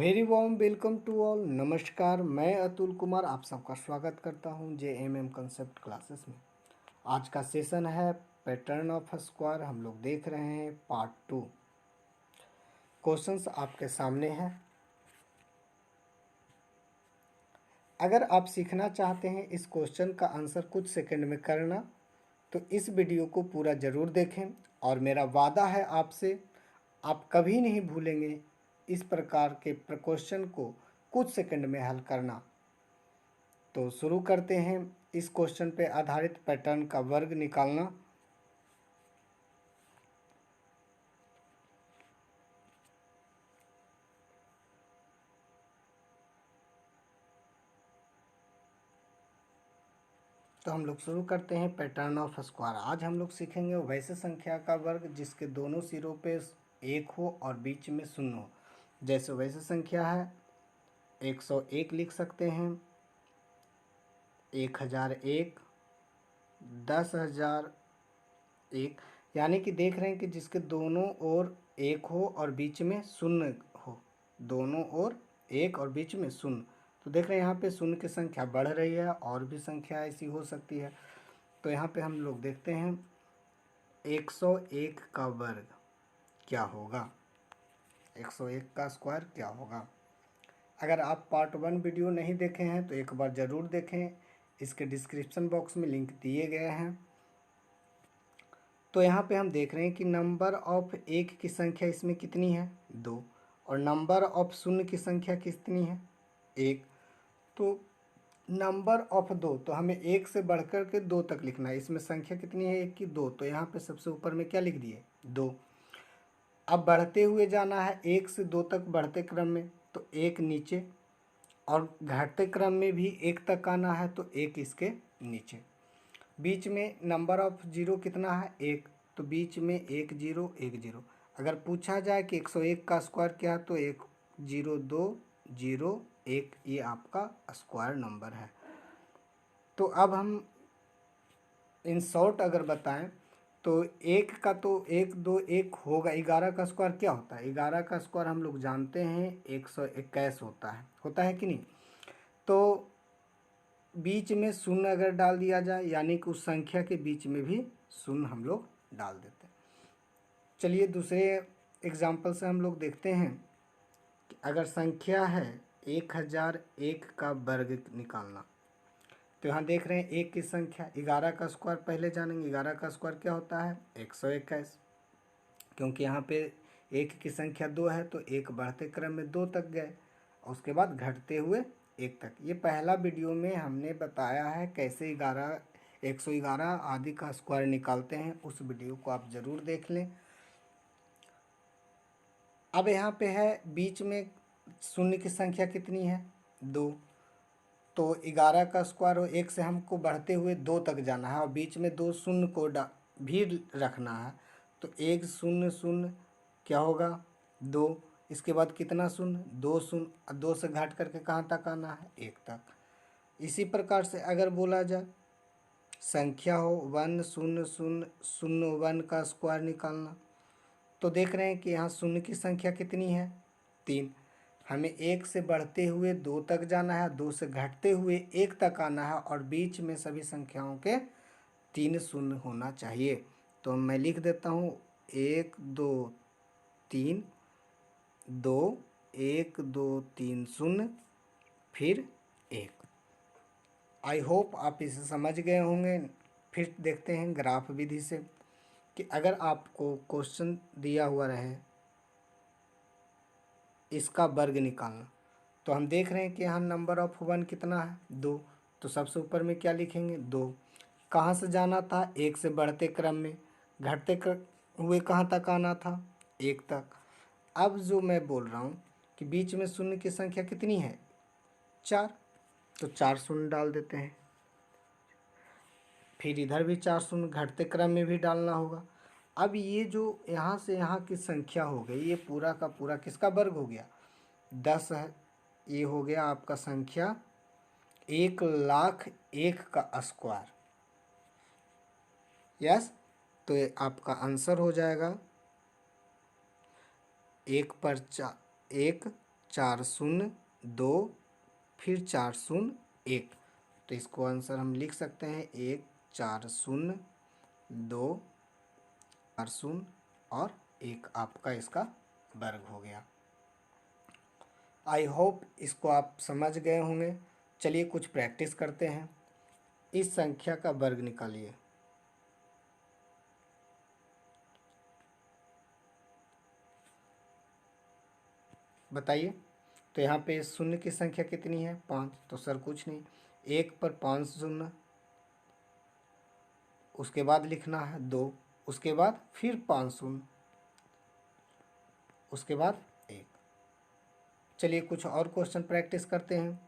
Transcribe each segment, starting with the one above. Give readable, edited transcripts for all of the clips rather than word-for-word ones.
Very warm welcome to all. नमस्कार, मैं अतुल कुमार आप सबका स्वागत करता हूं JMM कंसेप्ट क्लासेस में। आज का सेशन है पैटर्न ऑफ स्क्वायर। हम लोग देख रहे हैं पार्ट 2। क्वेश्चंस आपके सामने हैं। अगर आप सीखना चाहते हैं इस क्वेश्चन का आंसर कुछ सेकंड में करना, तो इस वीडियो को पूरा ज़रूर देखें। और मेरा वादा है आपसे, आप कभी नहीं भूलेंगे इस प्रकार के क्वेश्चन को कुछ सेकंड में हल करना। तो शुरू करते हैं इस क्वेश्चन पे आधारित पैटर्न का वर्ग निकालना। तो हम लोग शुरू करते हैं पैटर्न ऑफ स्क्वायर। आज हम लोग सीखेंगे वैसे संख्या का वर्ग जिसके दोनों सिरों पे एक हो और बीच में शून्य हो। जैसे वैसे संख्या है 101 लिख सकते हैं, 1001, 10,001। यानी कि देख रहे हैं कि जिसके दोनों ओर एक हो और बीच में शून्य हो, दोनों ओर एक और बीच में शून्य। तो देख रहे हैं यहाँ पे शून्य की संख्या बढ़ रही है और भी संख्या ऐसी हो सकती है। तो यहाँ पे हम लोग देखते हैं 101 का वर्ग क्या होगा, 101 का स्क्वायर क्या होगा। अगर आप पार्ट 1 वीडियो नहीं देखे हैं तो एक बार ज़रूर देखें, इसके डिस्क्रिप्शन बॉक्स में लिंक दिए गए हैं। तो यहाँ पे हम देख रहे हैं कि नंबर ऑफ एक की संख्या इसमें कितनी है, 2, और नंबर ऑफ शून्य की संख्या कितनी है, 1। तो नंबर ऑफ 2, तो हमें 1 से बढ़कर के 2 तक लिखना है। इसमें संख्या कितनी है, 1 की 2, तो यहाँ पे सबसे ऊपर में क्या लिख दिए, 2। अब बढ़ते हुए जाना है 1 से 2 तक बढ़ते क्रम में, तो 1 नीचे, और घटते क्रम में भी 1 तक आना है तो 1 इसके नीचे। बीच में नंबर ऑफ जीरो कितना है, 1, तो बीच में 1 0 1 0। अगर पूछा जाए कि 101 का स्क्वायर क्या है तो 1 0 2 0 1, ये आपका स्क्वायर नंबर है। तो अब हम इन शॉर्ट अगर बताएं तो 1 का तो 1 2 1 होगा। 11 का स्क्वायर क्या होता है, 11 का स्क्वायर हम लोग जानते हैं 121 होता है कि नहीं। तो बीच में शून्य अगर डाल दिया जाए यानी कि उस संख्या के बीच में भी शून्य हम लोग डाल देते हैं। चलिए दूसरे एग्जाम्पल से हम लोग देखते हैं कि अगर संख्या है 1001 का वर्ग निकालना, तो यहाँ देख रहे हैं एक की संख्या, 11 का स्क्वायर पहले जानेंगे। 11 का स्क्वायर क्या होता है, 121। क्योंकि यहाँ पे एक की संख्या 2 है तो एक बढ़ते क्रम में 2 तक गए और उसके बाद घटते हुए 1 तक। ये पहला वीडियो में हमने बताया है कैसे 111 आदि का स्क्वायर निकालते हैं, उस वीडियो को आप ज़रूर देख लें। अब यहाँ पे है बीच में शून्य की संख्या कितनी है, 2, तो 11 का स्क्वायर हो, 1 से हमको बढ़ते हुए 2 तक जाना है और बीच में 2 शून्य को भी रखना है। तो 1 0 0 क्या होगा, 2, इसके बाद कितना शून्य, 2 शून्य, 2 से घट करके कहाँ तक आना है, 1 तक। इसी प्रकार से अगर बोला जाए संख्या हो 1 0 0 0 1 का स्क्वायर निकालना, तो देख रहे हैं कि यहाँ शून्य की संख्या कितनी है, 3। हमें 1 से बढ़ते हुए 2 तक जाना है, 2 से घटते हुए 1 तक आना है और बीच में सभी संख्याओं के 3 शून्य होना चाहिए। तो मैं लिख देता हूँ 1 2 3 2 1 2 3 0 फिर 1। आई होप आप इसे समझ गए होंगे। फिर देखते हैं ग्राफ विधि से कि अगर आपको क्वेश्चन दिया हुआ रहे इसका वर्ग निकालना, तो हम देख रहे हैं कि यहाँ नंबर ऑफ 1 कितना है, 2, तो सबसे ऊपर में क्या लिखेंगे, 2। कहाँ से जाना था, 1 से बढ़ते क्रम में, घटते हुए कहाँ तक आना था, 1 तक। अब जो मैं बोल रहा हूँ कि बीच में शून्य की संख्या कितनी है, 4, तो 4 शून्य डाल देते हैं। फिर इधर भी 4 शून्य घटते क्रम में भी डालना होगा। अब ये जो यहाँ से यहाँ की संख्या हो गई, ये पूरा का पूरा किसका वर्ग हो गया, 10 है। ये हो गया आपका संख्या 1,01,000 का स्क्वायर। यस, तो ये आपका आंसर हो जाएगा 1 पर 4 1 4 शून्य 2 फिर 4 शून्य 1। तो इसको आंसर हम लिख सकते हैं 1 4 शून्य 2 4 शून्य और 1 आपका इसका वर्ग हो गया। आई होप इसको आप समझ गए होंगे। चलिए कुछ प्रैक्टिस करते हैं। इस संख्या का वर्ग निकालिए। बताइए। तो यहाँ पे शून्य की संख्या कितनी है 5, तो सर कुछ नहीं, 1 पर 5 शून्य, उसके बाद लिखना है 2, उसके बाद फिर 5 शून्य, उसके बाद 1। चलिए कुछ और क्वेश्चन प्रैक्टिस करते हैं।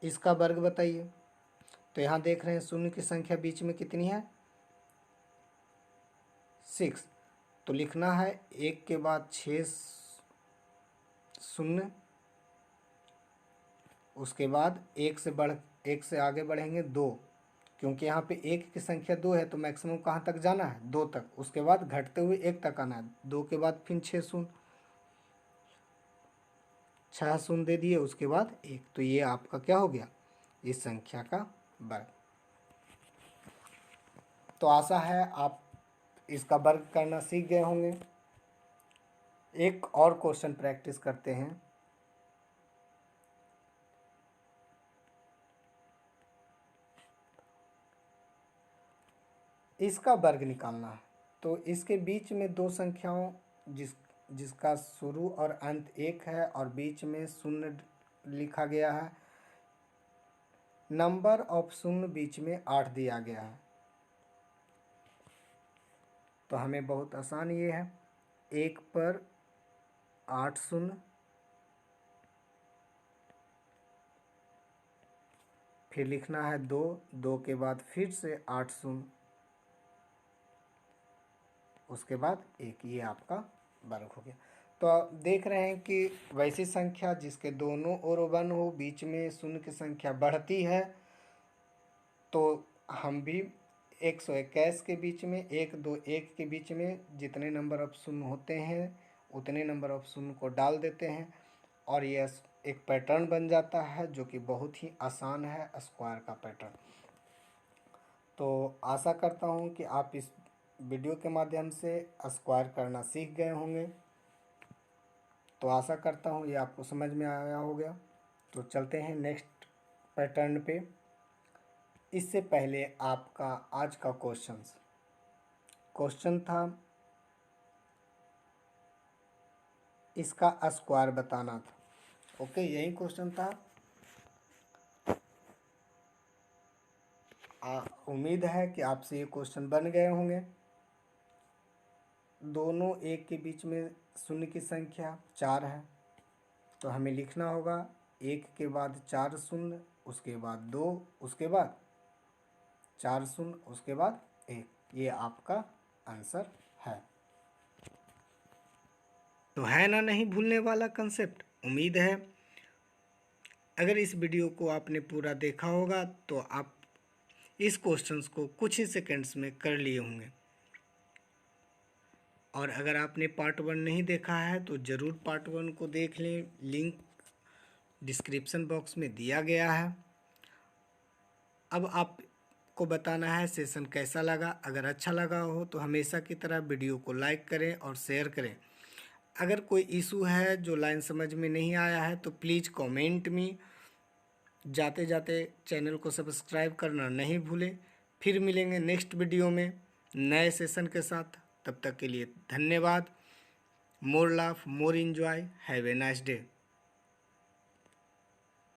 इसका वर्ग बताइए। तो यहाँ देख रहे हैं शून्य की संख्या बीच में कितनी है 6, तो लिखना है 1 के बाद 6 शून्य, उसके बाद 1 से आगे बढ़ेंगे 2, क्योंकि यहाँ पे 1 की संख्या 2 है तो मैक्सिमम कहाँ तक जाना है 2 तक, उसके बाद घटते हुए 1 तक आना है, 2 के बाद फिर 6 शून्य, 6 शून्य दे दिए, उसके बाद 1। तो ये आपका क्या हो गया इस संख्या का वर्ग। तो आशा है आप इसका वर्ग करना सीख गए होंगे। एक और क्वेश्चन प्रैक्टिस करते हैं। इसका वर्ग निकालना है। तो इसके बीच में दो संख्याओं जिसका शुरू और अंत 1 है और बीच में शून्य लिखा गया है, नंबर ऑफ शून्य बीच में 8 दिया गया है। तो हमें बहुत आसान ये है, 1 पर 8 शून्य, फिर लिखना है 2, 2 के बाद फिर से 8 शून्य, उसके बाद 1। ये आपका वर्ग हो गया। तो आप देख रहे हैं कि वैसी संख्या जिसके दोनों ओर 1 हो, बीच में शून्य की संख्या बढ़ती है, तो हम भी 121 के बीच में 1 2 1 के बीच में जितने नंबर ऑफ शून्य होते हैं उतने नंबर ऑफ शून्य को डाल देते हैं और ये एक पैटर्न बन जाता है जो कि बहुत ही आसान है, स्क्वायर का पैटर्न। तो आशा करता हूँ कि आप इस वीडियो के माध्यम से स्क्वायर करना सीख गए होंगे। तो आशा करता हूँ ये आपको समझ में आया होगा। तो चलते हैं नेक्स्ट पैटर्न पे। इससे पहले आपका आज का क्वेश्चन था इसका स्क्वायर बताना था। ओके, यही क्वेश्चन था। उम्मीद है कि आपसे ये क्वेश्चन बन गए होंगे। दोनों 1 के बीच में शून्य की संख्या 4 है, तो हमें लिखना होगा 1 के बाद 4 शून्य, उसके बाद 2, उसके बाद 4 शून्य, उसके बाद 1। ये आपका आंसर है। तो है ना नहीं भूलने वाला कंसेप्ट। उम्मीद है अगर इस वीडियो को आपने पूरा देखा होगा तो आप इस क्वेश्चंस को कुछ ही सेकंड्स में कर लिए होंगे। और अगर आपने पार्ट 1 नहीं देखा है तो ज़रूर पार्ट 1 को देख लें, लिंक डिस्क्रिप्शन बॉक्स में दिया गया है। अब आपको बताना है सेशन कैसा लगा। अगर अच्छा लगा हो तो हमेशा की तरह वीडियो को लाइक करें और शेयर करें। अगर कोई इशू है जो लाइन समझ में नहीं आया है तो प्लीज़ कमेंट में। जाते जाते चैनल को सब्सक्राइब करना नहीं भूलें। फिर मिलेंगे नेक्स्ट वीडियो में नए सेशन के साथ। तब तक के लिए धन्यवाद। More laugh more enjoy, have a nice day.